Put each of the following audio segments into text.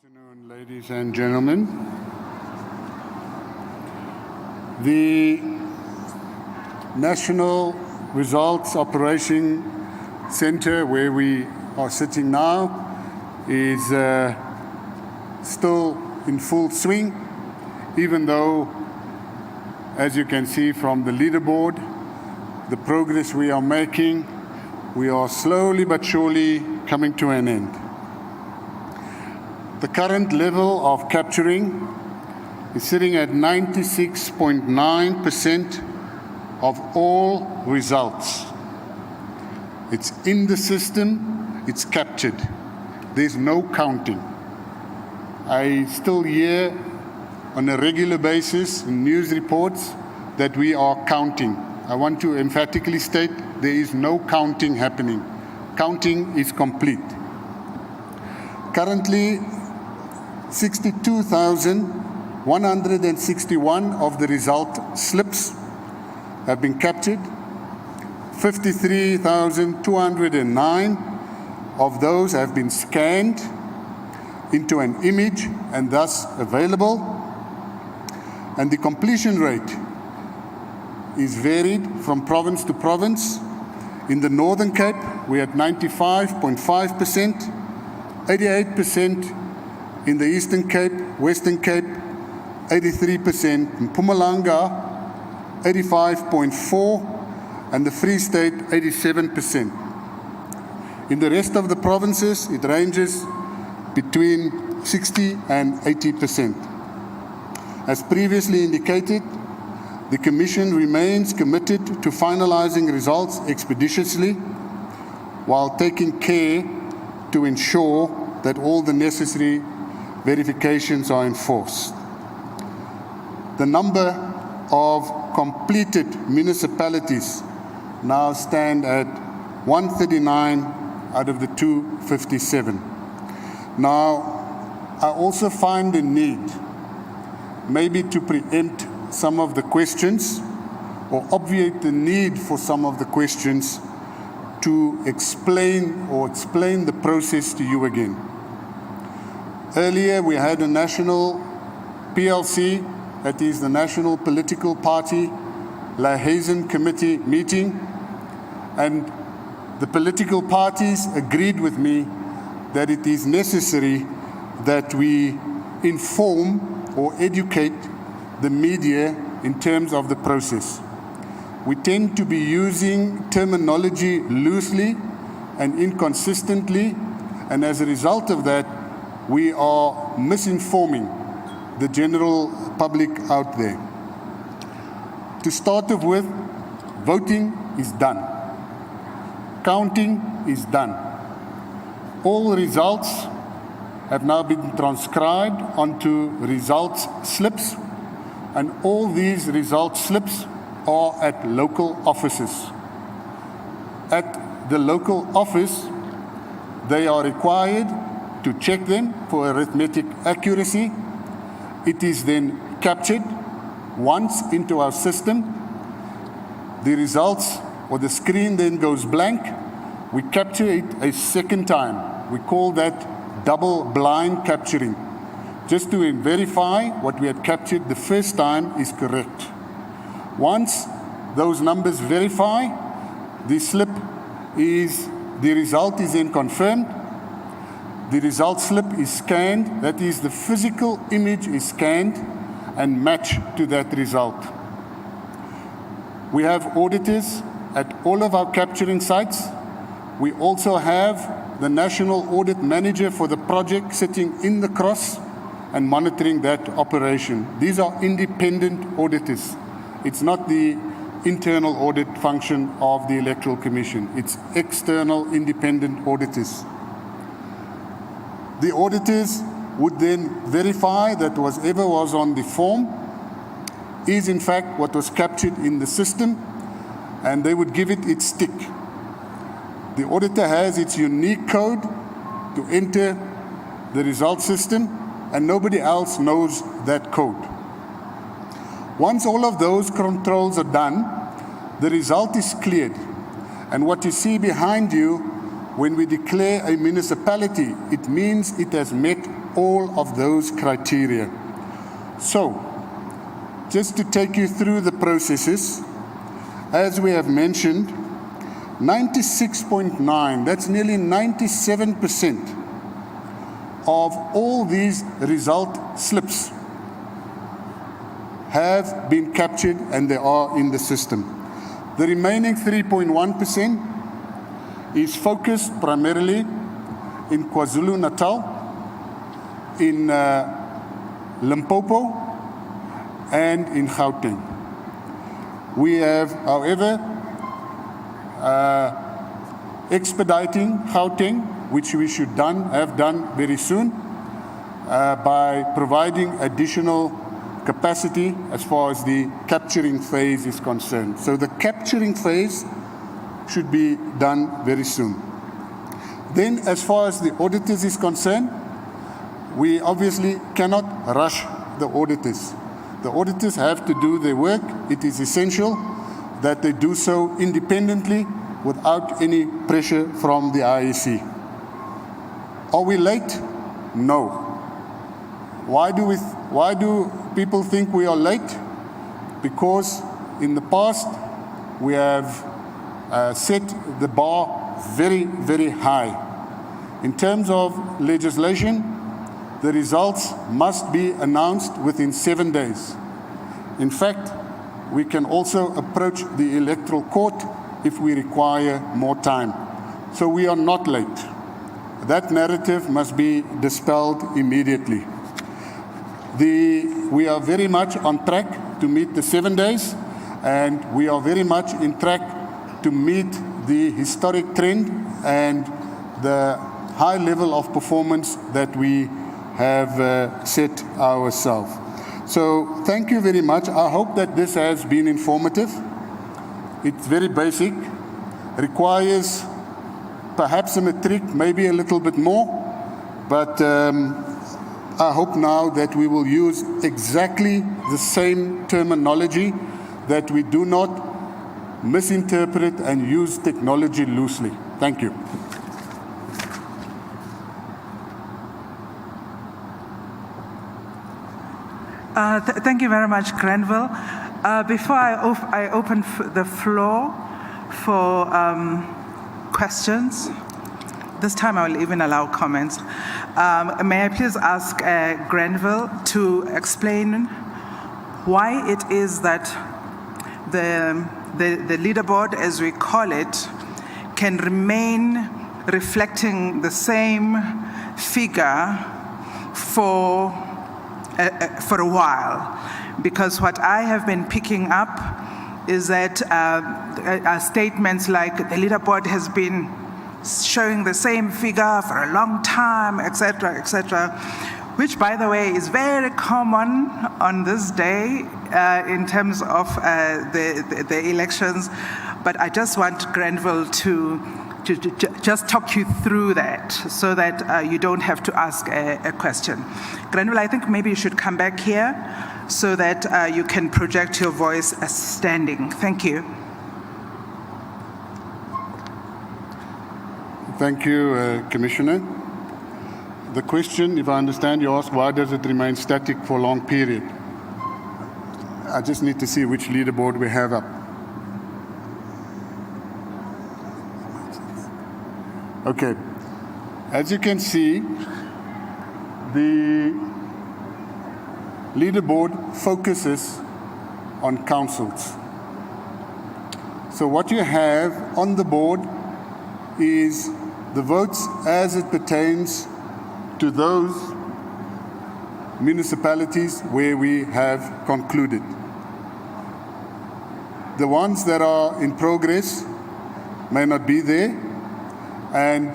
Afternoon, ladies and gentlemen. The National Results Operation Center, where we are sitting now, is still in full swing, even though, as you can see from the leaderboard, the progress we are making, we are slowly but surely coming to an end. The current level of capturing is sitting at 96.9% of all results. It's in the system, it's captured. There's no counting. I still hear on a regular basis in news reports that we are counting. I want to emphatically state there is no counting happening. Counting is complete. Currently, 62,161 of the result slips have been captured. 53,209 of those have been scanned into an image and thus available. And the completion rate is varied from province to province. In the Northern Cape, we're at 95.5%, 88% in the Eastern Cape, Western Cape, 83%, in Mpumalanga, 85.4%, and the Free State, 87%. In the rest of the provinces, it ranges between 60 and 80%. As previously indicated, the Commission remains committed to finalizing results expeditiously while taking care to ensure that all the necessary verifications are enforced. The number of completed municipalities now stand at 139 out of the 257. Now, I also find the need maybe to preempt some of the questions or obviate the need for some of the questions to explain the process to you again. Earlier, we had a national PLC, that is the National Political Party Liaison Committee meeting, and the political parties agreed with me that it is necessary that we inform or educate the media in terms of the process. We tend to be using terminology loosely and inconsistently, and as a result of that, we are misinforming the general public out there. To start off with, voting is done. Counting is done. All results have now been transcribed onto results slips, and all these result slips are at local offices. At the local office, they are required to check them for arithmetic accuracy. It is then captured once into our system. The results or the screen then goes blank. We capture it a second time. We call that double blind capturing, just to verify what we had captured the first time is correct. Once those numbers verify, the result is then confirmed. The result slip is scanned, that is, the physical image is scanned and matched to that result. We have auditors at all of our capturing sites. We also have the National Audit Manager for the project sitting in the cross and monitoring that operation. These are independent auditors. It's not the internal audit function of the Electoral Commission. It's external independent auditors. The auditors would then verify that whatever was on the form is in fact what was captured in the system, and they would give it its tick. The auditor has its unique code to enter the result system, and nobody else knows that code. Once all of those controls are done, the result is cleared. And what you see behind you, when we declare a municipality, it means it has met all of those criteria. So, just to take you through the processes, as we have mentioned, 96.9, that's nearly 97% of all these result slips have been captured and they are in the system. The remaining 3.1% is focused primarily in KwaZulu-Natal, in Limpopo, and in Gauteng. We have, however, expediting Gauteng, which we should have done very soon, by providing additional capacity as far as the capturing phase is concerned. So the capturing phase should be done very soon. Then, as far as the auditors is concerned, we obviously cannot rush the auditors. The auditors have to do their work. It is essential that they do so independently without any pressure from the IEC. Are we late? No. Why do people think we are late? Because in the past we have set the bar very, very high. In terms of legislation, the results must be announced within 7 days. In fact, we can also approach the electoral court if we require more time. So we are not late. That narrative must be dispelled immediately. We are very much on track to meet the 7 days, and we are very much in track to meet the historic trend and the high level of performance that we have set ourselves. So thank you very much. I hope that this has been informative. It's very basic, requires perhaps a matric, maybe a little bit more, but I hope now that we will use exactly the same terminology, that we do not misinterpret and use technology loosely. Thank you. Thank you very much, Granville. Before I open the floor for questions, this time I will even allow comments. May I please ask Granville to explain why it is that the leaderboard, as we call it, can remain reflecting the same figure for a while, because what I have been picking up is that statements like the leaderboard has been showing the same figure for a long time, etc., which, by the way, is very common on this day in terms of the elections. But I just want Granville to just talk you through that so that you don't have to ask a question. Granville, I think maybe you should come back here so that you can project your voice as standing. Thank you. Thank you, Commissioner. The question, if I understand, you ask, why does it remain static for a long period? I just need to see which leaderboard we have up. Okay, as you can see, the leaderboard focuses on councils. So what you have on the board is the votes as it pertains to those municipalities where we have concluded. The ones that are in progress may not be there. And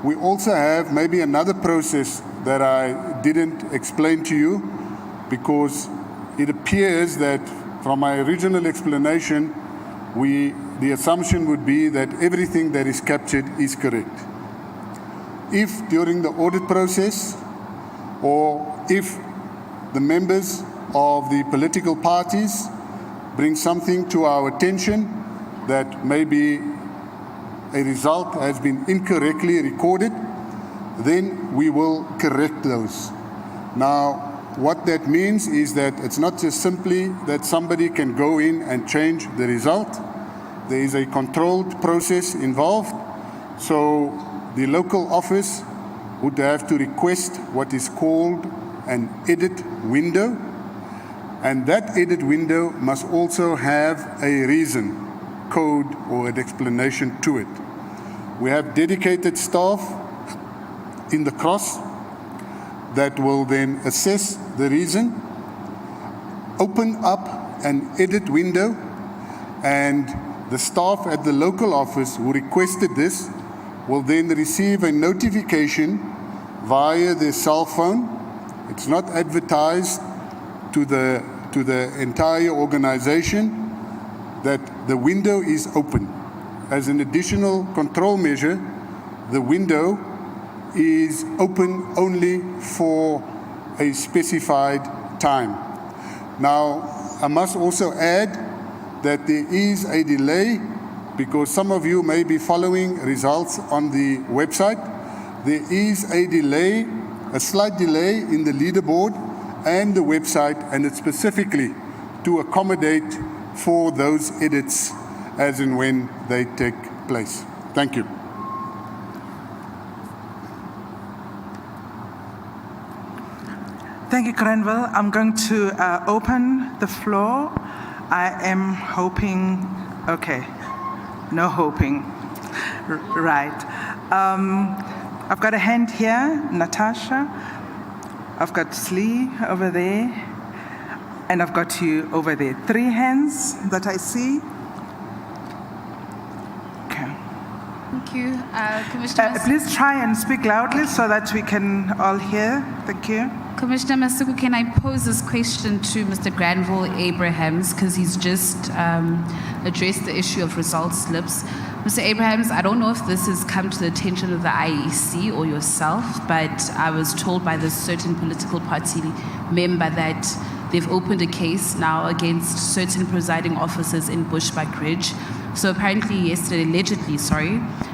we also have maybe another process that I didn't explain to you, because it appears that from my original explanation, the assumption would be that everything that is captured is correct. If during the audit process, or if the members of the political parties bring something to our attention that maybe a result has been incorrectly recorded, then we will correct those. Now, what that means is that it's not just simply that somebody can go in and change the result. There is a controlled process involved. So the local office would have to request what is called an edit window. And that edit window must also have a reason, code, or an explanation to it. We have dedicated staff in the cross that will then assess the reason, open up an edit window, and the staff at the local office who requested this will then receive a notification via their cell phone. It's not advertised to the entire organization that the window is open. As an additional control measure, the window is open only for a specified time. Now, I must also add that there is a delay because some of you may be following results on the website. There is a delay, a slight delay in the leaderboard and the website, and it's specifically to accommodate for those edits as and when they take place. Thank you. Thank you, Grenville. I'm going to open the floor. I am hoping, okay, no hoping, right. I've got a hand here, Natasha. I've got Slee over there, and I've got you over there. 3 hands that I see. Okay. Thank you, Commissioner. Please try and speak loudly so that we can all hear. Thank you. Commissioner Masuku, can I pose this question to Mr. Granville Abrahams, because he's just addressed the issue of results slips. Mr. Abrahams, I don't know if this has come to the attention of the IEC or yourself, but I was told by this certain political party member that they've opened a case now against certain presiding officers in Bushbuck Ridge. So apparently yesterday, allegedly,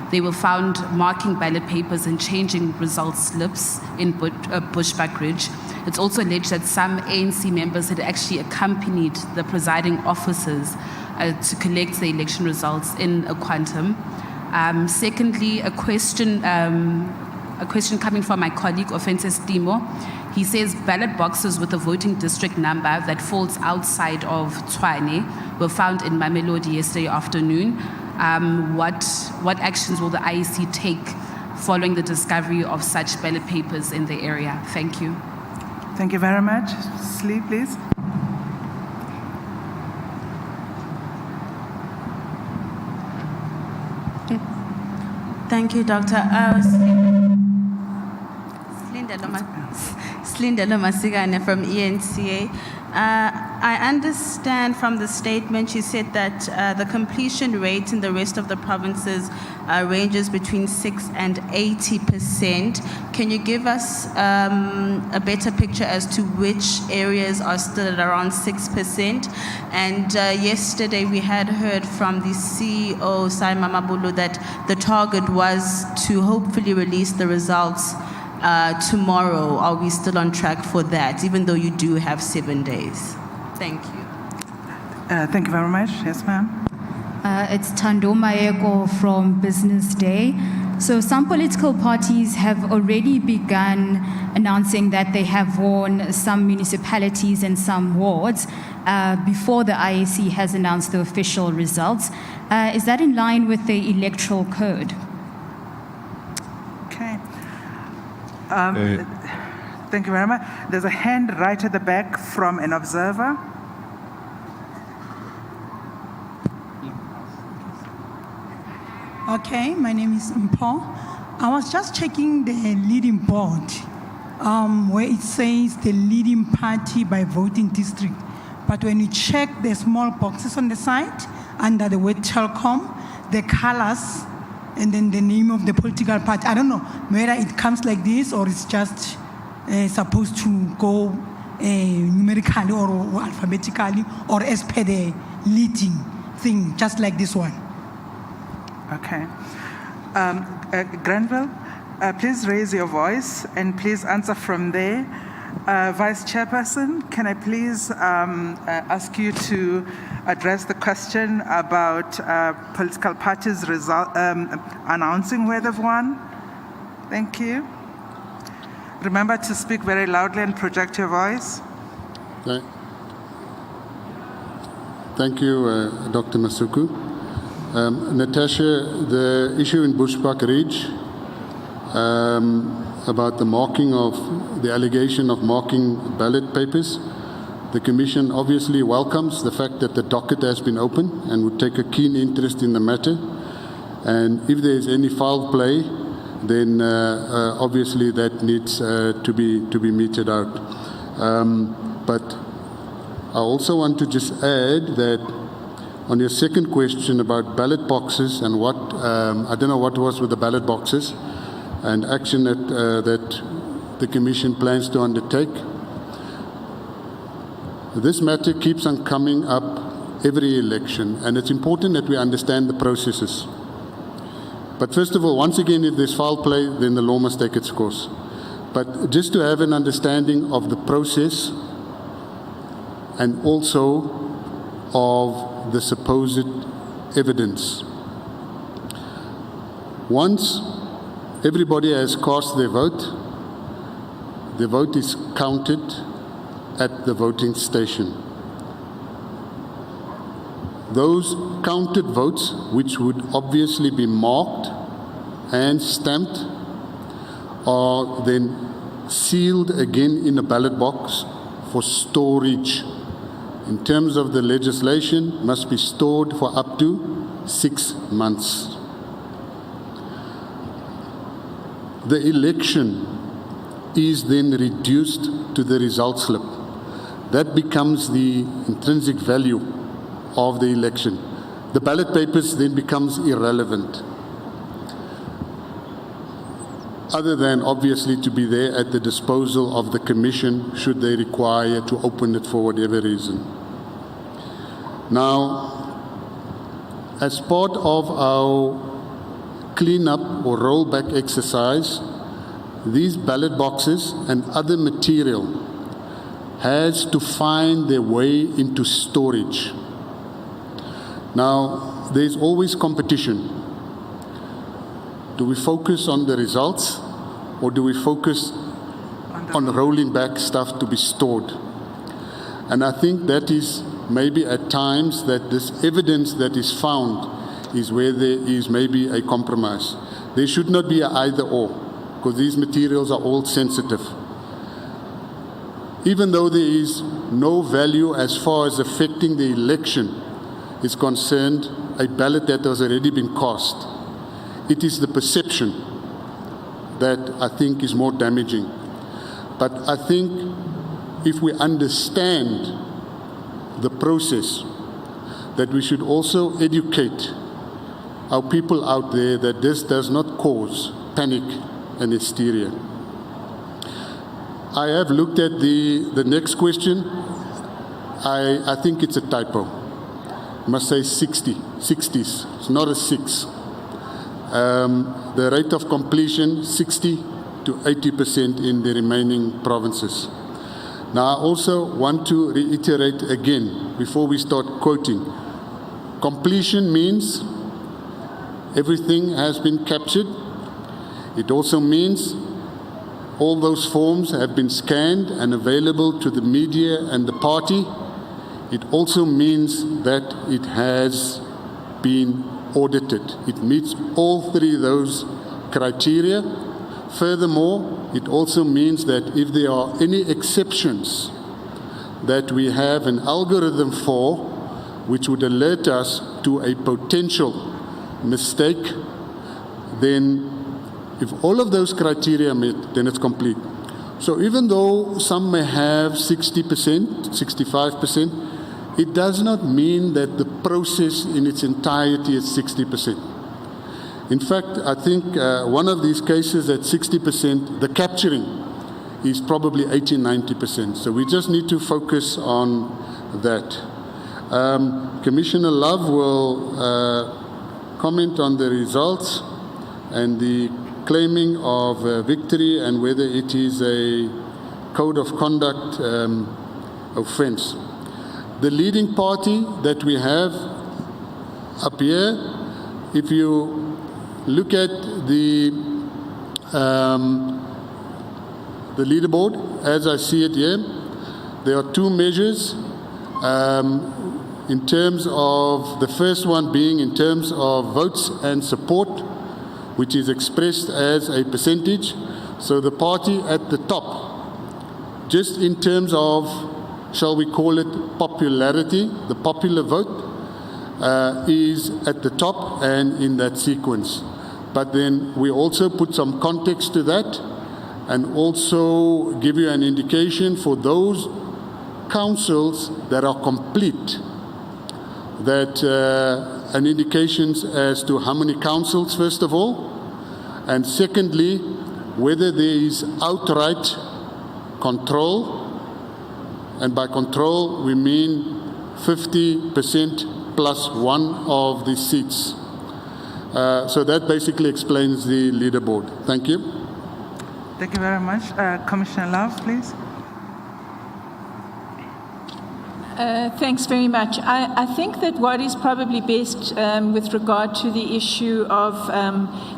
they were found marking ballot papers and changing results slips in Bushbuck Ridge. It's also alleged that some ANC members had actually accompanied the presiding officers to collect the election results in a quantum. Secondly, a question coming from my colleague, Offenses Timo. He says ballot boxes with a voting district number that falls outside of Tshwane were found in Mamelodi yesterday afternoon. What actions will the IEC take following the discovery of such ballot papers in the area? Thank you. Thank you very much. Slee, please. Thank you, Dr. Slindelo Masigane from ENCA. I understand from the statement you said that the completion rate in the rest of the provinces ranges between 6 and 80%. Can you give us a better picture as to which areas are still at around 6%? And yesterday we had heard from the CEO, Simon Mabulu, that the target was to hopefully release the results tomorrow. Are we still on track for that, even though you do have 7 days? Thank you. Thank you very much. Yes, ma'am. It's Thando Maeko from Business Day. So some political parties have already begun announcing that they have won some municipalities and some wards before the IEC has announced the official results. Is that in line with the electoral code? Okay. Thank you very much. There's a hand right at the back from an observer. Okay, my name is Mpo. I was just checking the leading board where it says the leading party by voting district. But when you check the small boxes on the side under the word Telkom, the colors and then the name of the political party, I don't know whether it comes like this or it's just supposed to go numerically or alphabetically or as per the leading thing, just like this one. Okay. Granville, please raise your voice and please answer from there. Vice Chairperson, can I please ask you to address the question about political parties announcing where they've won? Thank you. Remember to speak very loudly and project your voice. Thank you, Dr. Masuku. Natasha, the issue in Bushbuck Ridge about the marking of the allegation of marking ballot papers, the Commission obviously welcomes the fact that the docket has been opened and would take a keen interest in the matter. And if there is any foul play, then obviously that needs to be meted out. But I also want to just add that on your second question about ballot boxes and what, I don't know what was with the ballot boxes and action that the Commission plans to undertake. This matter keeps on coming up every election, and it's important that we understand the processes. But first of all, once again, if there's foul play, then the law must take its course. But just to have an understanding of the process and also of the supposed evidence. Once everybody has cast their vote, the vote is counted at the voting station. Those counted votes, which would obviously be marked and stamped, are then sealed again in a ballot box for storage. In terms of the legislation, must be stored for up to 6 months. The election is then reduced to the result slip. That becomes the intrinsic value of the election. The ballot papers then becomes irrelevant, other than obviously to be there at the disposal of the Commission should they require to open it for whatever reason. Now, as part of our clean-up or rollback exercise, these ballot boxes and other material has to find their way into storage. Now, there's always competition. Do we focus on the results, or do we focus on rolling back stuff to be stored? And I think that is maybe at times that this evidence that is found is where there is maybe a compromise. There should not be an either or, because these materials are all sensitive. Even though there is no value as far as affecting the election is concerned, a ballot that has already been cast, it is the perception that I think is more damaging. But I think if we understand the process, that we should also educate our people out there that this does not cause panic and hysteria. I have looked at the next question. I think it's a typo. I must say 60s. It's not a 6. The rate of completion, 60 to 80% in the remaining provinces. Now, I also want to reiterate again, before we start quoting, completion means everything has been captured. It also means all those forms have been scanned and available to the media and the party. It also means that it has been audited. It meets all three of those criteria. Furthermore, it also means that if there are any exceptions that we have an algorithm for, which would alert us to a potential mistake, then if all of those criteria are met, then it's complete. So even though some may have 60%, 65%, it does not mean that the process in its entirety is 60%. In fact, I think one of these cases at 60%, the capturing is probably 80, 90%. So we just need to focus on that. Commissioner Love will comment on the results and the claiming of victory and whether it is a code of conduct offense. The leading party that we have up here, if you look at the leaderboard, as I see it here, there are two measures in terms of the first one being in terms of votes and support, which is expressed as a percentage. So the party at the top, just in terms of, shall we call it popularity, the popular vote is at the top and in that sequence. But then we also put some context to that and also give you an indication for those councils that are complete, that an indications as to how many councils, first of all, and secondly, whether there is outright control, and by control we mean 50% plus one of the seats. So that basically explains the leaderboard. Thank you. Thank you very much. Commissioner Love, please. Thanks very much. I think that what is probably best with regard to the issue of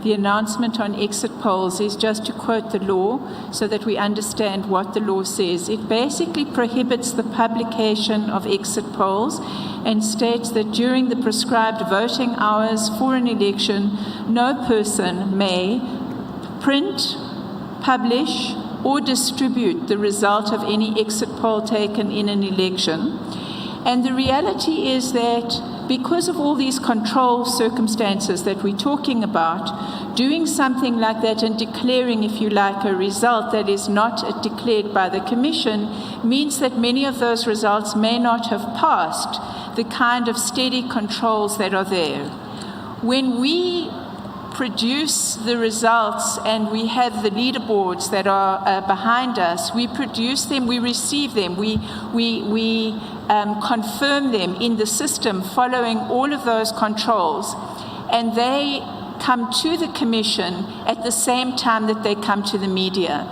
the announcement on exit polls is just to quote the law so that we understand what the law says. It basically prohibits the publication of exit polls and states that during the prescribed voting hours for an election, no person may print, publish, or distribute the result of any exit poll taken in an election. And the reality is that because of all these control circumstances that we're talking about, doing something like that and declaring, if you like, a result that is not declared by the Commission means that many of those results may not have passed the kind of steady controls that are there. When we produce the results and we have the leaderboards that are behind us, we produce them, we receive them, we confirm them in the system following all of those controls, and they come to the Commission at the same time that they come to the media.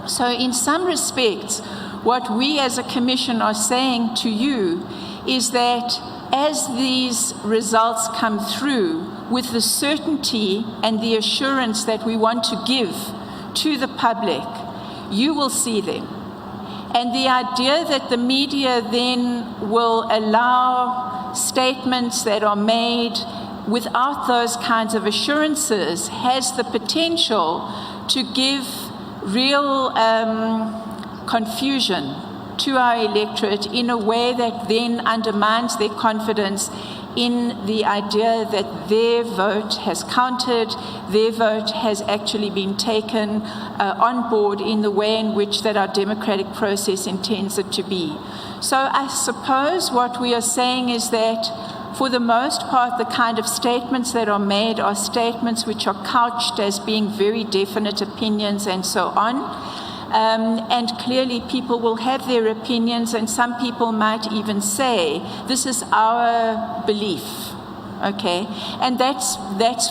So in some respects, what we as a Commission are saying to you is that as these results come through, with the certainty and the assurance that we want to give to the public, you will see them. And the idea that the media then will allow statements that are made without those kinds of assurances has the potential to give real confusion to our electorate in a way that then undermines their confidence in the idea that their vote has counted, their vote has actually been taken on board in the way in which that our democratic process intends it to be. So I suppose what we are saying is that for the most part, the kind of statements that are made are statements which are couched as being very definite opinions and so on. And clearly people will have their opinions, and some people might even say, this is our belief, okay? And that's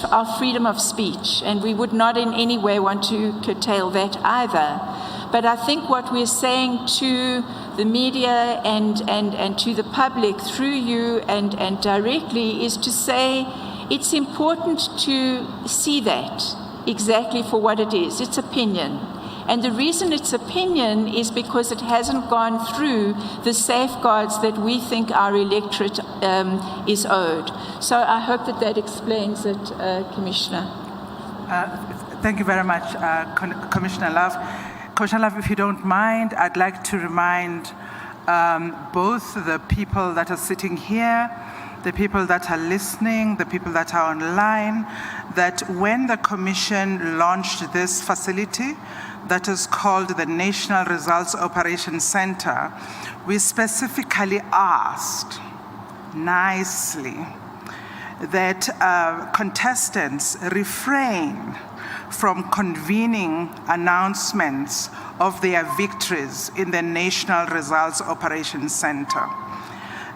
our freedom of speech, and we would not in any way want to curtail that either. But I think what we're saying to the media and to the public through you and directly is to say it's important to see that exactly for what it is. It's opinion. And the reason it's opinion is because it hasn't gone through the safeguards that we think our electorate is owed. So I hope that that explains it, Commissioner. Thank you very much, Commissioner Love. Commissioner Love, if you don't mind, I'd like to remind both the people that are sitting here, the people that are listening, the people that are online, that when the Commission launched this facility, that is called the National Results Operations Center, we specifically asked nicely that contestants refrain from convening announcements of their victories in the National Results Operations Center.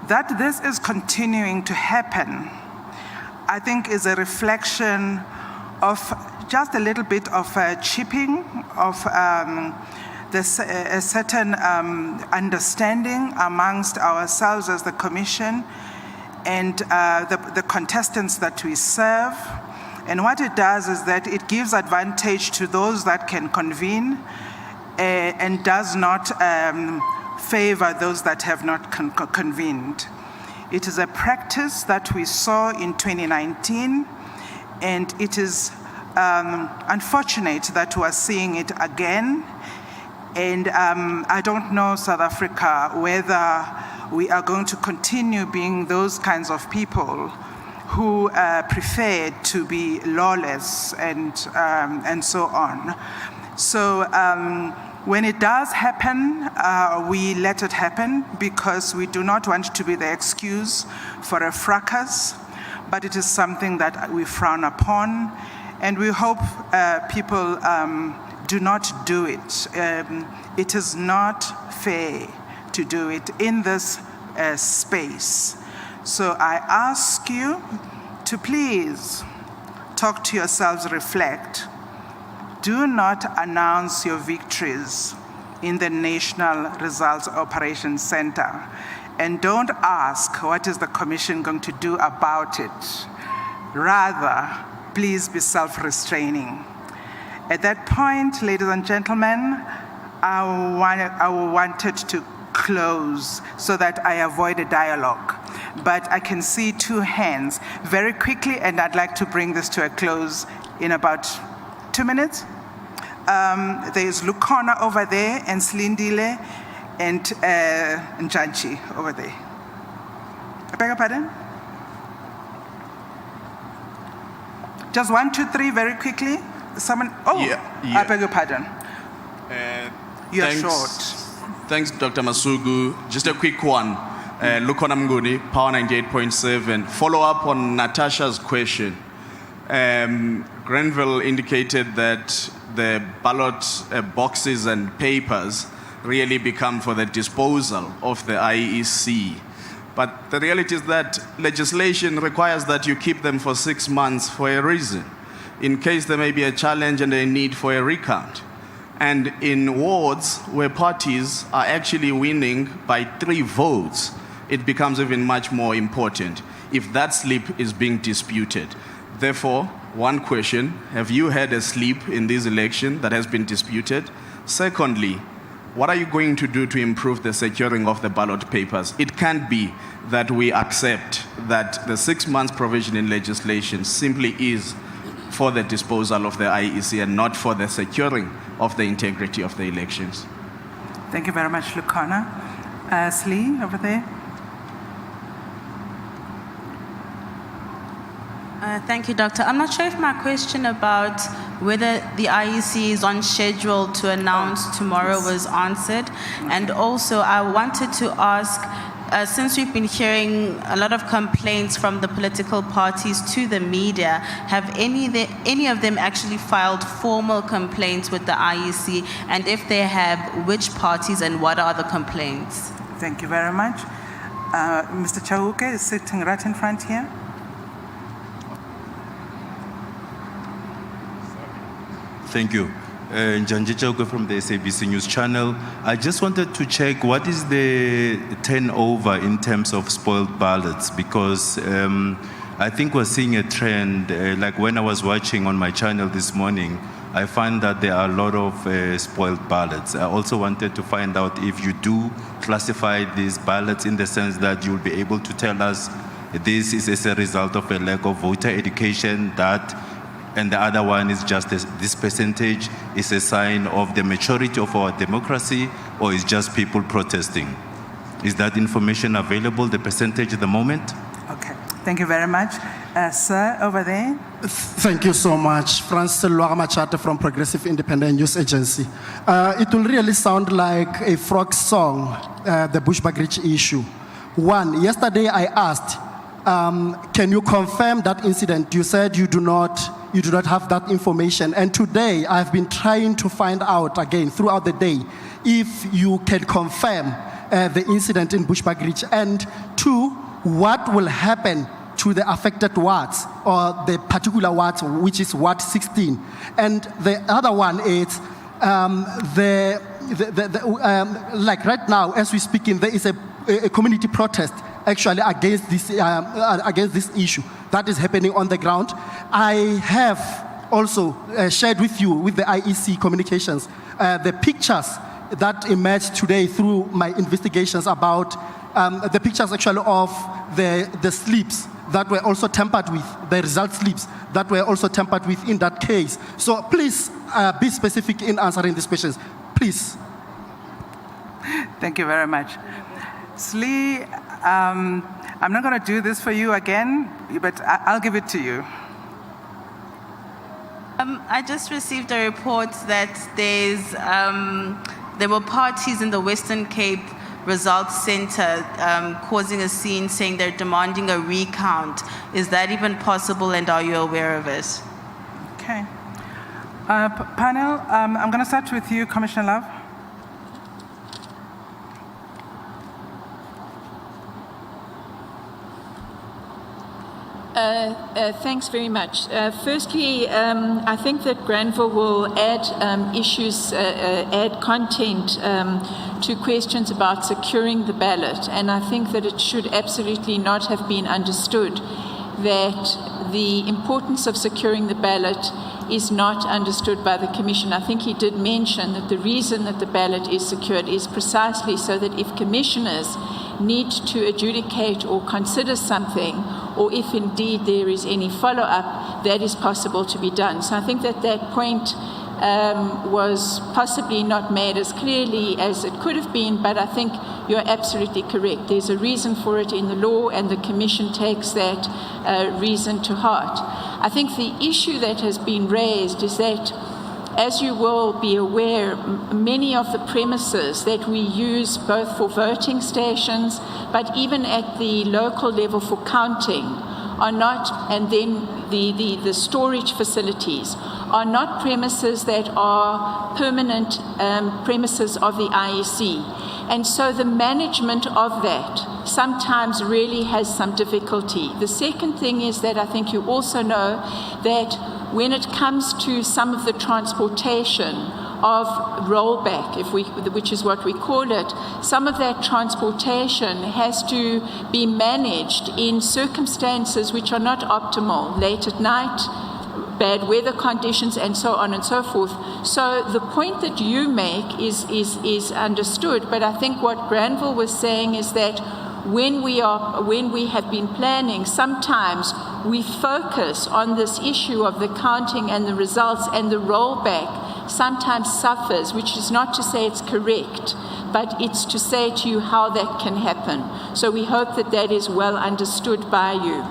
That this is continuing to happen, I think, is a reflection of just a little bit of chipping of a certain understanding amongst ourselves as the Commission and the contestants that we serve. And what it does is that it gives advantage to those that can convene and does not favor those that have not convened. It is a practice that we saw in 2019, and it is unfortunate that we are seeing it again. And I don't know, South Africa, whether we are going to continue being those kinds of people who prefer to be lawless and so on. So when it does happen, we let it happen because we do not want to be the excuse for a fracas, but it is something that we frown upon, and we hope people do not do it. It is not fair to do it in this space. So I ask you to please talk to yourselves, reflect. Do not announce your victories in the National Results Operations Center. And don't ask what is the Commission going to do about it. Rather, please be self-restraining. At that point, ladies and gentlemen, I wanted to close so that I avoid a dialogue. But I can see two hands very quickly, and I'd like to bring this to a close in about 2 minutes. There is Lukona over there, and Slindile, and Njanchi over there. I beg your pardon? Just 1, 2, 3, very quickly. Someone, Yeah. I beg your pardon. You're Thanks. short. Thanks, Dr. Masugu. Just a quick one. Lukona Mnguni, Power 98.7. Follow up on Natasha's question. Grenville indicated that the ballot boxes and papers really become for the disposal of the IEC. But the reality is that legislation requires that you keep them for 6 months for a reason, in case there may be a challenge and a need for a recount. And in wards where parties are actually winning by 3 votes, it becomes even much more important if that slip is being disputed. Therefore, one question, have you had a slip in this election that has been disputed? Secondly, what are you going to do to improve the securing of the ballot papers? It can't be that we accept that the 6 months provision in legislation simply is for the disposal of the IEC and not for the securing of the integrity of the elections. Thank you very much, Lukona. Slee, over there. Thank you, Doctor. I'm not sure if my question about whether the IEC is on schedule to announce tomorrow was answered. And also, I wanted to ask, since we've been hearing a lot of complaints from the political parties to the media, have any of them actually filed formal complaints with the IEC? And if they have, which parties and what are the complaints? Thank you very much. Mr. Chauke is sitting right in front here. Thank you. Njanji Chauke from the SABC News Channel. I just wanted to check what is the turnover in terms of spoiled ballots, because I think we're seeing a trend. Like when I was watching on my channel this morning, I find that there are a lot of spoiled ballots. I also wanted to find out if you do classify these ballots in the sense that you'll be able to tell us this is as a result of a lack of voter education, and the other one is just this percentage is a sign of the maturity of our democracy, or is just people protesting? Is that information available, the percentage at the moment? Okay, thank you very much. Sir, over there. Thank you so much. Francis Luagamachate from Progressive Independent News Agency. It will really sound like a frog song, the Bushbuck issue. One, yesterday I asked, can you confirm that incident? You said you do not have that information. And today I've been trying to find out again throughout the day if you can confirm the incident in Bushbuck. And two, what will happen to the affected wards or the particular wards, which is Ward 16. And the other one is like right now, as we speak, there is a community protest actually against this issue that is happening on the ground. I have also shared with you, with the IEC communications, the pictures that emerged today through my investigations about the pictures actually of the slips that were also tampered with, the result slips that were also tampered with in that case. So please be specific in answering these questions, please. Thank you very much. Slee, I'm not going to do this for you again, but I'll give it to you. I just received a report that there were parties in the Western Cape Results Center causing a scene, saying they're demanding a recount. Is that even possible, and are you aware of it? Okay. Panel, I'm going to start with you, Commissioner Love. Thanks very much. Firstly, I think that Granville will add add content to questions about securing the ballot, and I think that it should absolutely not have been understood that the importance of securing the ballot is not understood by the Commission. I think he did mention that the reason that the ballot is secured is precisely so that if commissioners need to adjudicate or consider something, or if indeed there is any follow-up, that is possible to be done. So I think that that point was possibly not made as clearly as it could have been, but I think you're absolutely correct. There's a reason for it in the law, and the Commission takes that reason to heart. I think the issue that has been raised is that, as you will be aware, many of the premises that we use both for voting stations, but even at the local level for counting, are not, and then the storage facilities, are not premises that are permanent premises of the IEC. And so the management of that sometimes really has some difficulty. The second thing is that I think you also know that when it comes to some of the transportation of rollback, which is what we call it, some of that transportation has to be managed in circumstances which are not optimal, late at night, bad weather conditions, and so on and so forth. So the point that you make is understood, but I think what Granville was saying is that when we have been planning, sometimes we focus on this issue of the counting and the results, and the rollback sometimes suffers, which is not to say it's correct, but it's to say to you how that can happen. So we hope that that is well understood by you.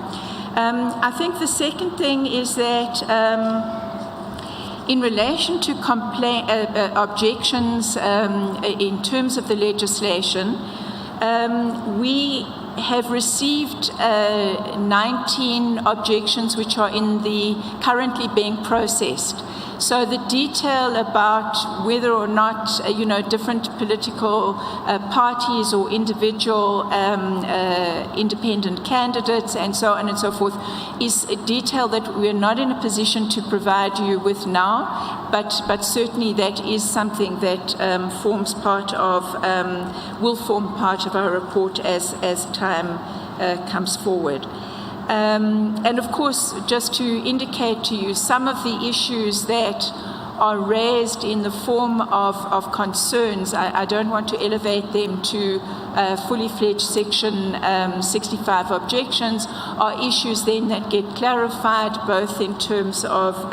I think the second thing is that in relation to objections in terms of the legislation, we have received 19 objections which are currently being processed. So the detail about whether or not different political parties or individual independent candidates and so on and so forth is a detail that we are not in a position to provide you with now, but certainly that is something that will form part of our report as time comes forward. And of course, just to indicate to you, some of the issues that are raised in the form of concerns, I don't want to elevate them to fully fledged Section 65 objections, are issues then that get clarified both in terms of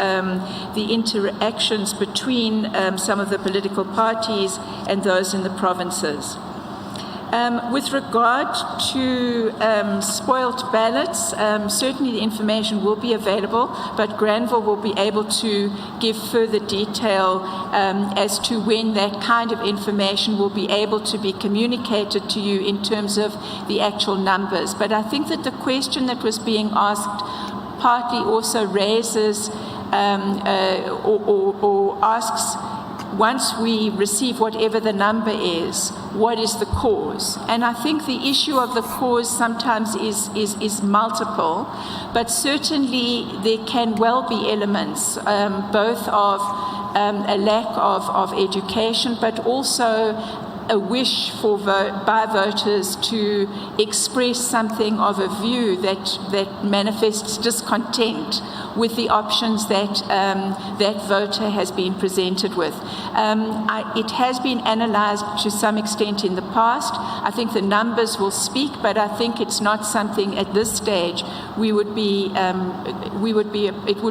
the interactions between some of the political parties and those in the provinces. With regard to spoilt ballots, certainly the information will be available, but Granville will be able to give further detail as to when that kind of information will be able to be communicated to you in terms of the actual numbers. But I think that the question that was being asked partly also raises or asks once we receive whatever the number is, what is the cause? And I think the issue of the cause sometimes is multiple, but certainly there can well be elements, both of a lack of education, but also a wish by voters to express something of a view that manifests discontent with the options that that voter has been presented with. It has been analysed to some extent in the past. I think the numbers will speak, but I think it's not something at this stage it would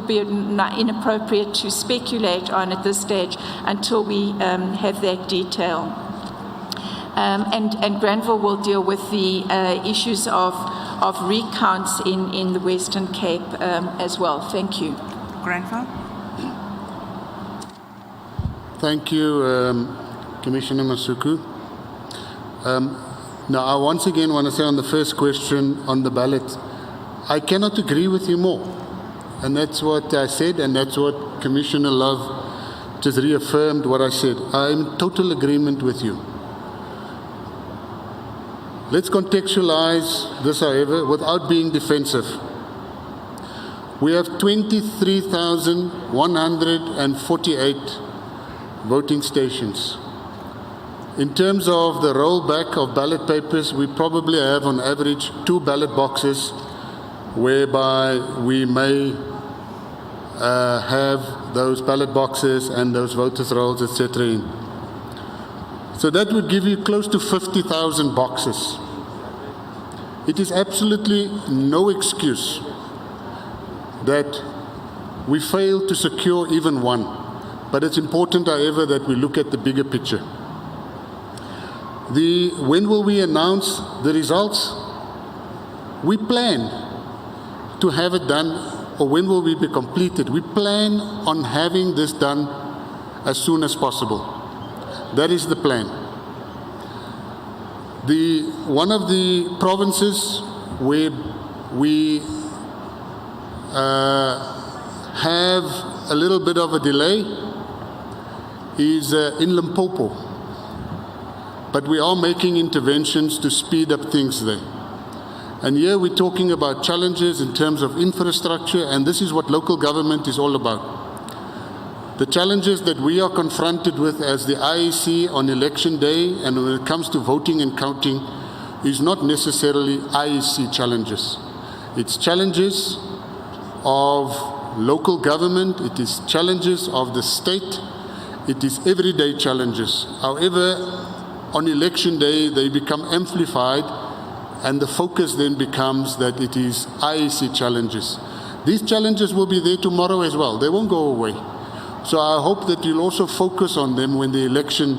be inappropriate to speculate on at this stage until we have that detail. And Granville will deal with the issues of recounts in the Western Cape as well. Thank you. Granville? Thank you, Commissioner Masuku. Now, I once again want to say on the first question on the ballot, I cannot agree with you more. And that's what I said, and that's what Commissioner Love just reaffirmed what I said. I'm in total agreement with you. Let's contextualize this, however, without being defensive. We have 23,148 voting stations. In terms of the rollback of ballot papers, we probably have on average 2 ballot boxes whereby we may have those ballot boxes and those voters' rolls, etc. in. So that would give you close to 50,000 boxes. It is absolutely no excuse that we fail to secure even one. But it's important, however, that we look at the bigger picture. When will we announce the results? We plan to have it done, or when will we be completed? We plan on having this done as soon as possible. That is the plan. One of the provinces where we have a little bit of a delay is in Limpopo. But we are making interventions to speed up things there. And here we're talking about challenges in terms of infrastructure, and this is what local government is all about. The challenges that we are confronted with as the IEC on election day and when it comes to voting and counting is not necessarily IEC challenges. It's challenges of local government, it is challenges of the state, it is everyday challenges. However, on election day they become amplified and the focus then becomes that it is IEC challenges. These challenges will be there tomorrow as well. They won't go away. So I hope that you'll also focus on them when the election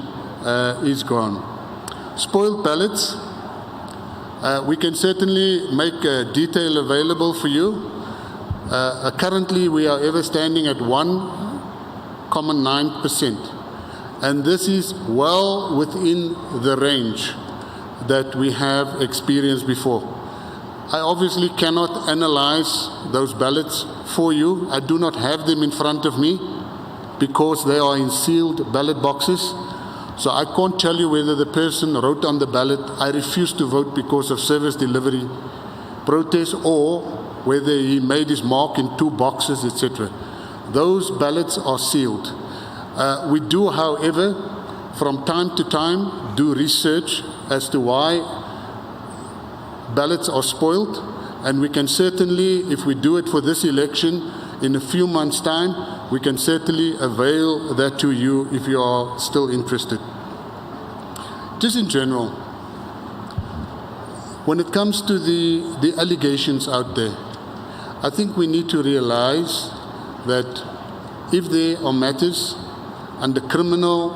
is gone. Spoiled ballots, we can certainly make detail available for you. Currently, we are ever standing at 1.9%. And this is well within the range that we have experienced before. I obviously cannot analyze those ballots for you. I do not have them in front of me, because they are in sealed ballot boxes. So I can't tell you whether the person wrote on the ballot, I refuse to vote because of service delivery protest, or whether he made his mark in 2 boxes, etc. Those ballots are sealed. We do, however, from time to time, do research as to why ballots are spoiled, and we can certainly, if we do it for this election, in a few months' time, we can certainly avail that to you if you are still interested. Just in general, when it comes to the allegations out there, I think we need to realize that if there are matters under criminal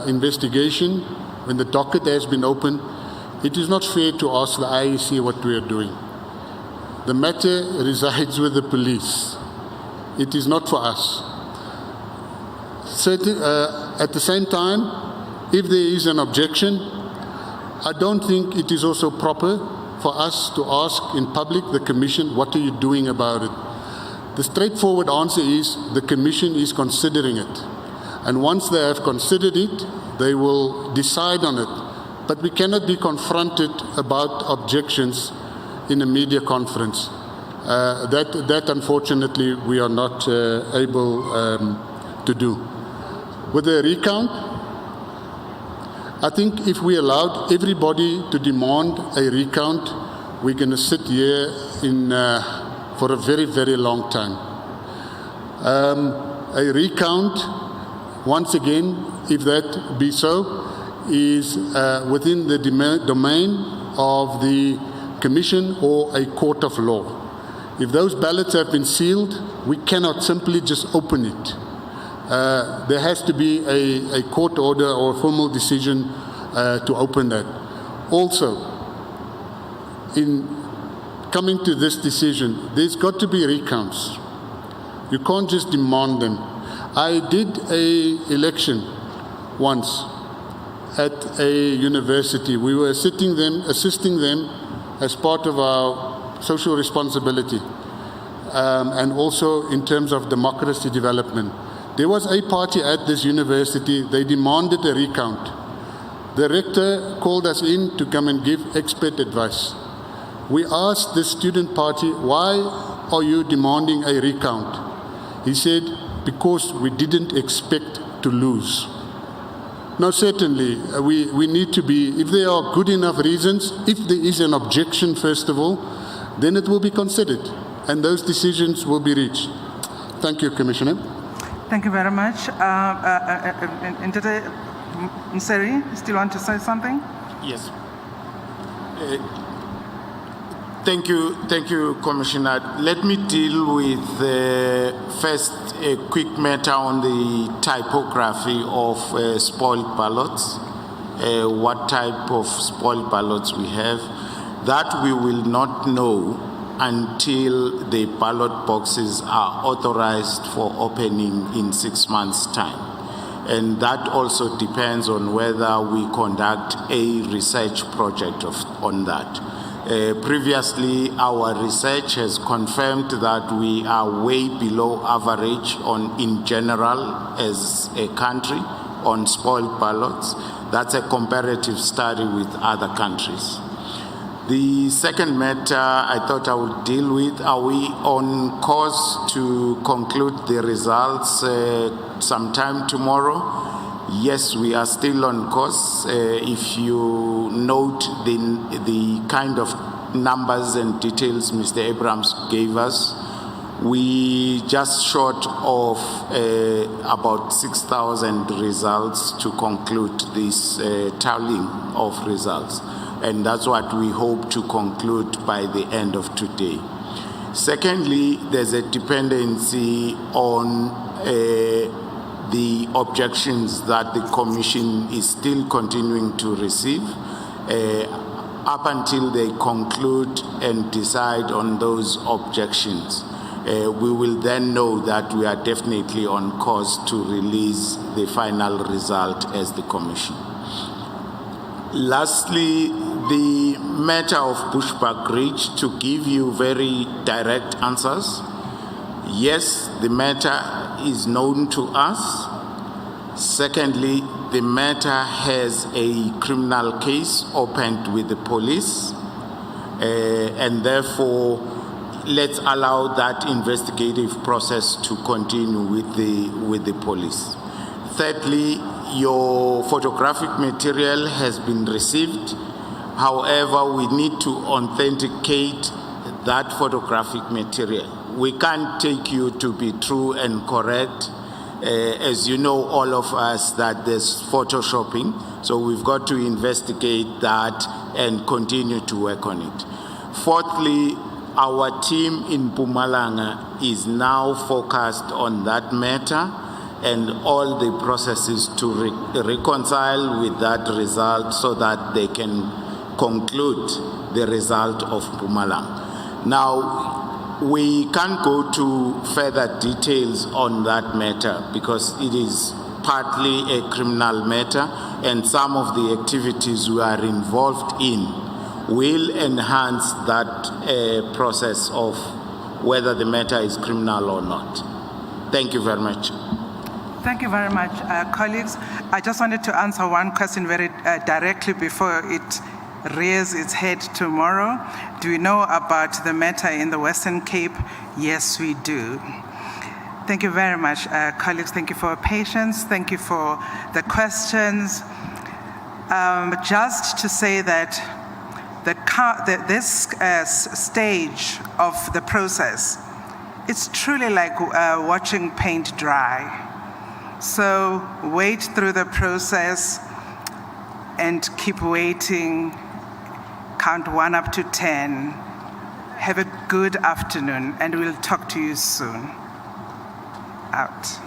investigation, when the docket has been opened, it is not fair to ask the IEC what we are doing. The matter resides with the police. It is not for us. At the same time, if there is an objection, I don't think it is also proper for us to ask in public the Commission, what are you doing about it? The straightforward answer is the Commission is considering it. And once they have considered it, they will decide on it. But we cannot be confronted about objections in a media conference. That unfortunately, we are not able to do. With the recount, I think if we allowed everybody to demand a recount, we're going to sit here for a very, very long time. A recount, once again, if that be so, is within the domain of the Commission or a court of law. If those ballots have been sealed, we cannot simply just open it. There has to be a court order or a formal decision to open that. Also, in coming to this decision, there's got to be recounts. You can't just demand them. I did an election once at a university. We were assisting them as part of our social responsibility, and also in terms of democracy development. There was a party at this university, they demanded a recount. The rector called us in to come and give expert advice. We asked the student party, why are you demanding a recount? He said, because we didn't expect to lose. Now, certainly, we need to be, if there are good enough reasons, if there is an objection, first of all, then it will be considered, and those decisions will be reached. Thank you, Commissioner. Thank you very much. Mseri, you still want to say something? Yes. Thank you, Commissioner. Let me deal with first a quick matter on the typography of spoiled ballots. What type of spoiled ballots we have. That we will not know until the ballot boxes are authorized for opening in 6 months' time. And that also depends on whether we conduct a research project on that. Previously, our research has confirmed that we are way below average in general as a country on spoiled ballots. That's a comparative study with other countries. The second matter I thought I would deal with, are we on course to conclude the results sometime tomorrow? Yes, we are still on course. If you note the kind of numbers and details Mr. Abrams gave us, we just short of about 6,000 results to conclude this tallying of results. And that's what we hope to conclude by the end of today. Secondly, there's a dependency on the objections that the Commission is still continuing to receive up until they conclude and decide on those objections. We will then know that we are definitely on course to release the final result as the Commission. Lastly, the matter of Bushbuck Ridge, to give you very direct answers. Yes, the matter is known to us. Secondly, the matter has a criminal case opened with the police, and therefore, let's allow that investigative process to continue with the police. Thirdly, your photographic material has been received. However, we need to authenticate that photographic material. We can't take you to be true and correct. As you know, all of us, that there's photoshopping, so we've got to investigate that and continue to work on it. Fourthly, our team in Mpumalanga is now focused on that matter and all the processes to reconcile with that result so that they can conclude the result of Mpumalanga. Now, we can't go to further details on that matter because it is partly a criminal matter, and some of the activities we are involved in will enhance that process of whether the matter is criminal or not. Thank you very much. Thank you very much, colleagues. I just wanted to answer one question very directly before it rears its head tomorrow. Do we know about the matter in the Western Cape? Yes, we do. Thank you very much, colleagues. Thank you for your patience. Thank you for the questions. Just to say that this stage of the process, it's truly like watching paint dry. So wait through the process and keep waiting. Count 1 up to 10. Have a good afternoon, and we'll talk to you soon. Out.